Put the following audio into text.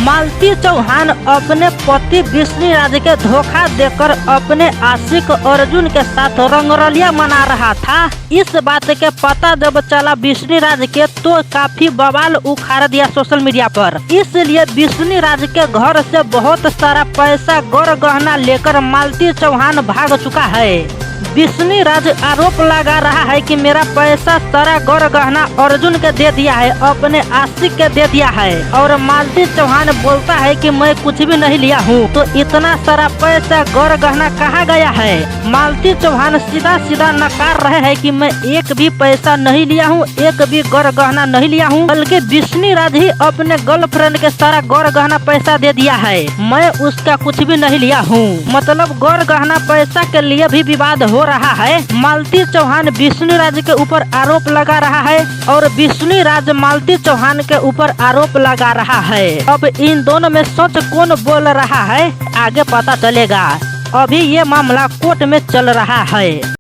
मालती चौहान अपने पति विष्णु राज के धोखा देकर अपने आशिक अर्जुन के साथ रंगरलिया मना रहा था। इस बात के पता जब चला विष्णु राज के तो काफी बवाल उखाड़ दिया सोशल मीडिया पर। इसलिए विष्णु राज के घर से बहुत सारा पैसा गौर गहना लेकर मालती चौहान भाग चुका है। विष्णु राज आरोप लगा रहा है कि मेरा पैसा सारा गौर गहना अर्जुन के दे दिया है, अपने आशिक के दे दिया है। और मालती चौहान बोलता है कि मैं कुछ भी नहीं लिया हूँ। तो इतना सारा पैसा गौर गहना कहाँ गया है? मालती चौहान सीधा सीधा नकार रहे हैं कि मैं एक भी पैसा नहीं लिया हूँ, एक भी गौर गहना नहीं लिया हूँ, बल्कि विष्णु राज ही अपने गर्लफ्रेंड के सारा गौर गहना पैसा दे दिया है, मैं उसका कुछ भी नहीं लिया हूँ। मतलब गौर गहना पैसा के लिए भी विवाद हो रहा है। मालती चौहान विष्णु राज के ऊपर आरोप लगा रहा है और विष्णु राज मालती चौहान के ऊपर आरोप लगा रहा है। अब इन दोनों में सच कौन बोल रहा है आगे पता चलेगा। अभी ये मामला कोर्ट में चल रहा है।